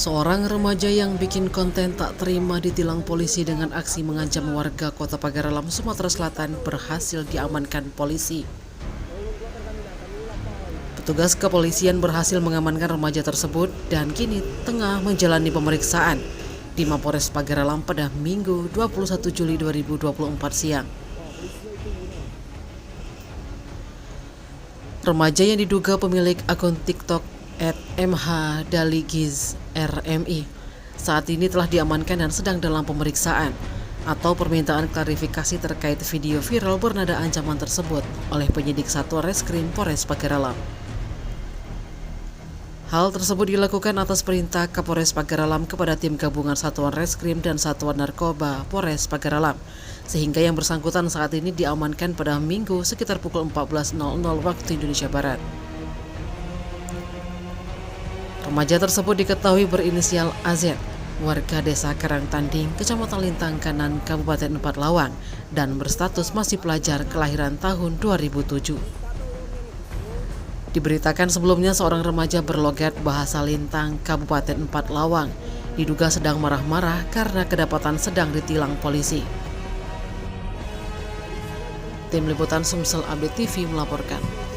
Seorang remaja yang bikin konten tak terima ditilang polisi dengan aksi mengancam warga Kota Pagaralam, Sumatera Selatan berhasil diamankan polisi. Petugas kepolisian berhasil mengamankan remaja tersebut dan kini tengah menjalani pemeriksaan di Mapores Pagaralam pada Minggu 21 Juli 2024 siang. Remaja yang diduga pemilik akun TikTok @mhdaligiz_rmi saat ini telah diamankan dan sedang dalam pemeriksaan atau permintaan klarifikasi terkait video viral bernada ancaman tersebut oleh penyidik Satuan Reskrim Polres Pagaralam. Hal tersebut dilakukan atas perintah Kapolres Pagaralam kepada tim gabungan Satuan Reskrim dan Satuan Narkoba Polres Pagaralam, sehingga yang bersangkutan saat ini diamankan pada Minggu sekitar pukul 14.00 waktu Indonesia Barat. Remaja tersebut diketahui berinisial AZ, warga desa Karangtanding, Kecamatan Lintang Kanan, Kabupaten 4 Lawang, dan berstatus masih pelajar kelahiran tahun 2007. Diberitakan sebelumnya seorang remaja berlogat bahasa Lintang, Kabupaten 4 Lawang, diduga sedang marah-marah karena kedapatan sedang ditilang polisi. Tim Liputan Sumsel Update TV melaporkan.